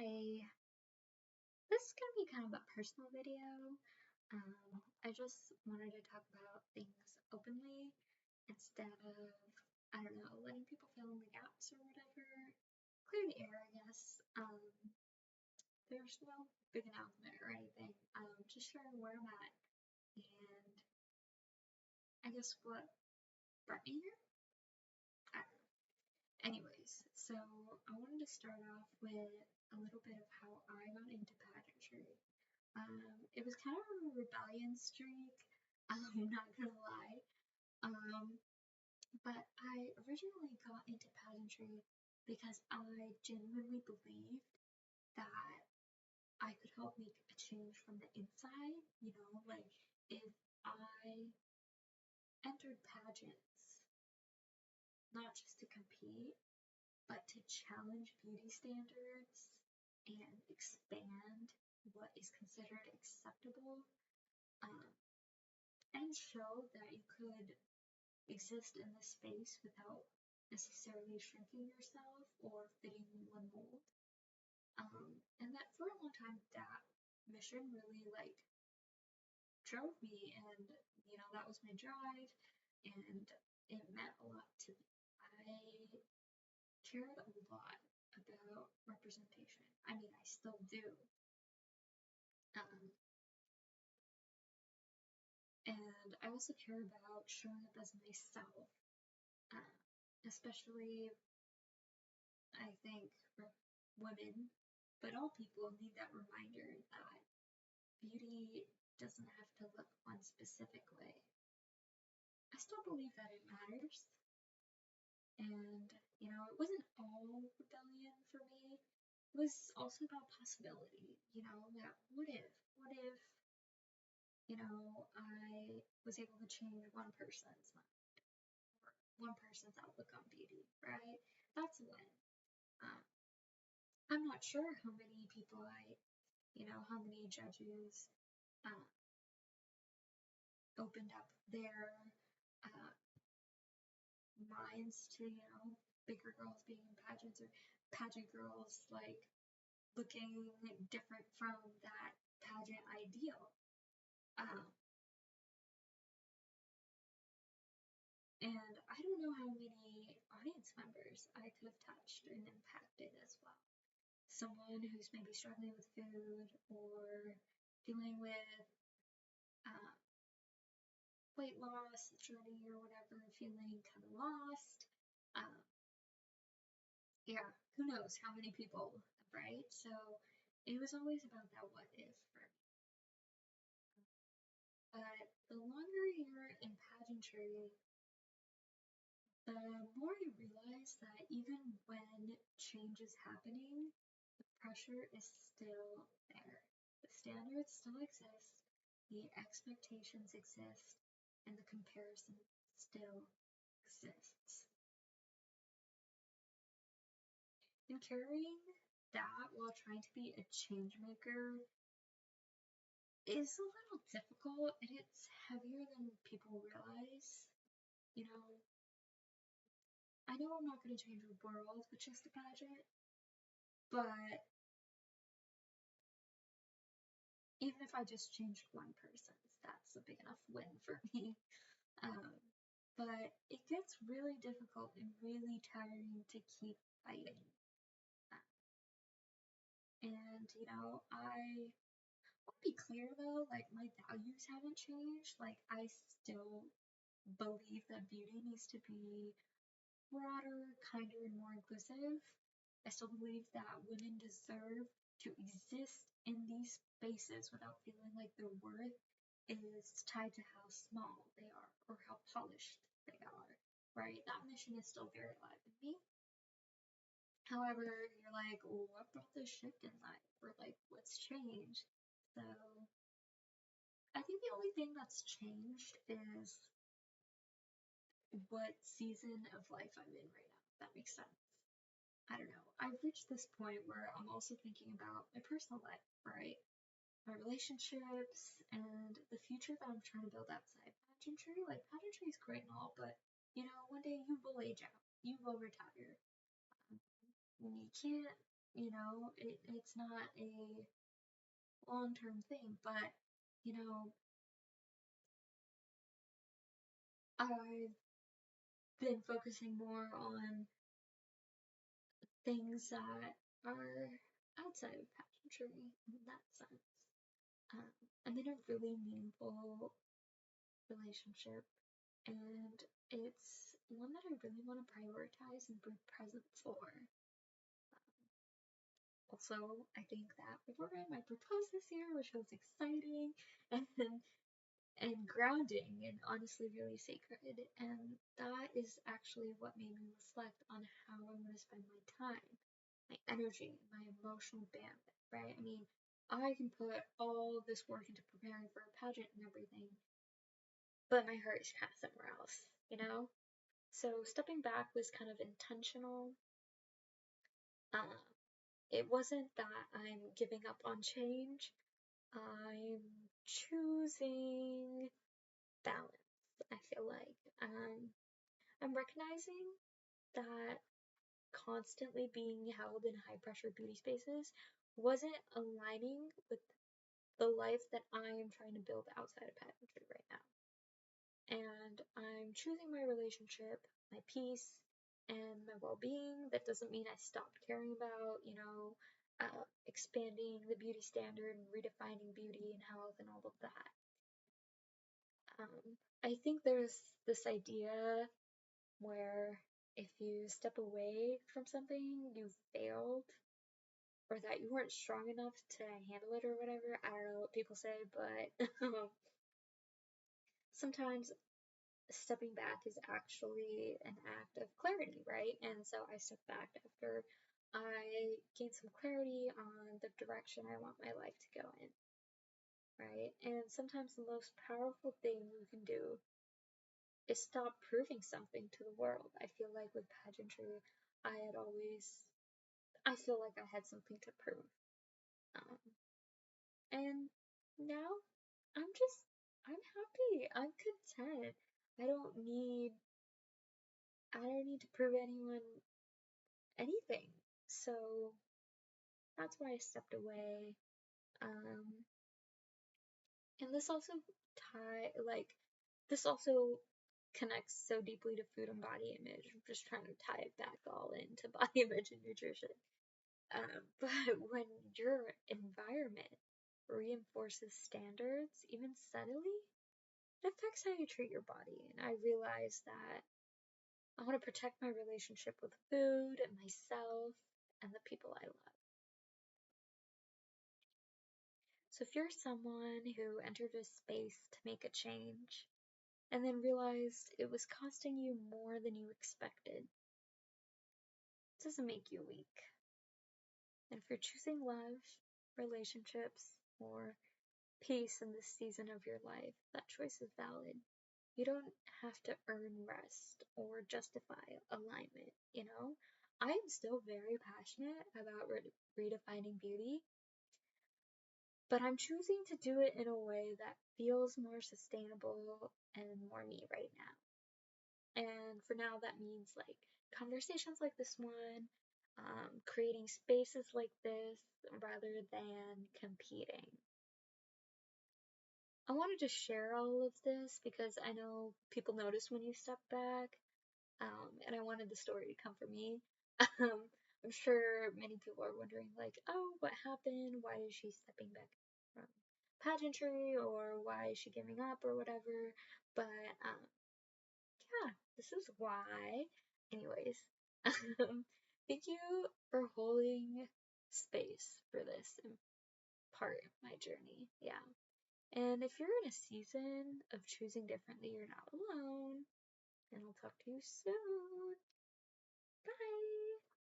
Hi, this is going to be kind of a personal video. I just wanted to talk about things openly instead of, I don't know, letting people fill in the gaps or whatever. Clear the air, I guess. There's no big announcement or anything. Just sharing where I'm at and I guess what brought me here. I don't know. Anyways, so I wanted to start off with a little bit of how I got into pageantry. It was kind of a rebellion streak, I'm not gonna lie. Um, but I originally got into pageantry because I genuinely believed that I could help make a change from the inside. Like if I entered pageants, not just to compete, but to challenge beauty standards and expand what is considered acceptable, um, and show that you could exist in this space without necessarily shrinking yourself or fitting in one mold. And that for a long time, that mission really drove me, and that was my drive, and it meant a lot to me. I cared a lot about representation. I mean, I still do. Um, and I also care about showing up as myself, uh, especially I think for women, but all people need that reminder that beauty doesn't have to look one specific way. I still believe that it matters. And, it wasn't all rebellion for me. It was also about possibility, that what if, I was able to change one person's mind or one person's outlook on beauty, right? That's a win. Um, I'm not sure how many people how many judges uh, opened up their uh, minds to, bigger girls being in pageants or pageant girls looking different from that pageant ideal. Um, and I don't know how many audience members I could have touched and impacted as well. Someone who's maybe struggling with food or dealing with uh, weight loss journey or whatever, feeling kind of lost. Um, yeah, who knows how many people, right? So it was always about that what if for me. But the longer you're in pageantry, the more you realize that even when change is happening, the pressure is still there. The standards still exist, the expectations exist, and the comparison still exists. And carrying that while trying to be a change maker is a little difficult and it's heavier than people realize. You know, I know I'm not going to change the world with just a pageant, but even if I just changed one person's, that's a big enough win for me. Um, but it gets really difficult and really tiring to keep fighting. And, I want to be clear though, my values haven't changed. I still believe that beauty needs to be broader, kinder, and more inclusive. I still believe that women deserve to exist in these spaces without feeling like their worth is tied to how small they are or how polished they are, right? That mission is still very alive in me. However, you're like, well, what brought this shift in life? Or what's changed? So I think the only thing that's changed is what season of life I'm in right now, if that makes sense. I don't know. I've reached this point where I'm also thinking about my personal life, right? My relationships and the future that I'm trying to build outside pageantry. Pageantry is great and all, but one day you will age out, you will retire. You can't it's not a long-term thing, but, you know, I've been focusing more on things that are outside of pageantry in that sense. Um, I'm in a really meaningful relationship, and it's one that I really want to prioritize and be present for. Also, I think that Aurora might propose this year, which was exciting and grounding and honestly really sacred. And that is actually what made me reflect on how I'm going to spend my time, my energy, my emotional bandwidth, right? I mean, I can put all this work into preparing for a pageant and everything, but my heart is kind of somewhere else, you know? So stepping back was kind of intentional. Uh, it wasn't that I'm giving up on change. I'm choosing balance, I feel like. I'm recognizing that constantly being held in high pressure beauty spaces wasn't aligning with the life that I am trying to build outside of pageantry right now. And I'm choosing my relationship, my peace, and my well being. That doesn't mean I stopped caring about, expanding the beauty standard and redefining beauty and health and all of that. I think there's this idea where if you step away from something, you failed, or that you weren't strong enough to handle it or whatever. I don't know what people say, but sometimes stepping back is actually an act of clarity, right? And so I stepped back after I gained some clarity on the direction I want my life to go in, right? And sometimes the most powerful thing you can do is stop proving something to the world. I feel like with pageantry, I feel like I had something to prove. Um, and now I'm happy. I'm content. I don't need, I don't need to prove anyone anything. So that's why I stepped away. Um, and this also connects so deeply to food and body image. I'm just trying to tie it back all into body image and nutrition. But when your environment reinforces standards, even subtly, it affects how you treat your body. And I realized that I want to protect my relationship with food and myself and the people I love. So if you're someone who entered a space to make a change and then realized it was costing you more than you expected, it doesn't make you weak. And if you're choosing love, relationships, or peace in this season of your life, that choice is valid. You don't have to earn rest or justify alignment, you know? I am still very passionate about redefining beauty, but I'm choosing to do it in a way that feels more sustainable and more me right now. And for now, that means like conversations like this one, creating spaces like this rather than competing. I wanted to share all of this because I know people notice when you step back, and I wanted the story to come from me. I'm sure many people are wondering, like, oh, what happened? Why is she stepping back from pageantry, or why is she giving up, or whatever? But yeah, this is why. Anyways, thank you for holding space for this part of my journey. Yeah. And if you're in a season of choosing differently, you're not alone. And I'll talk to you soon. Bye.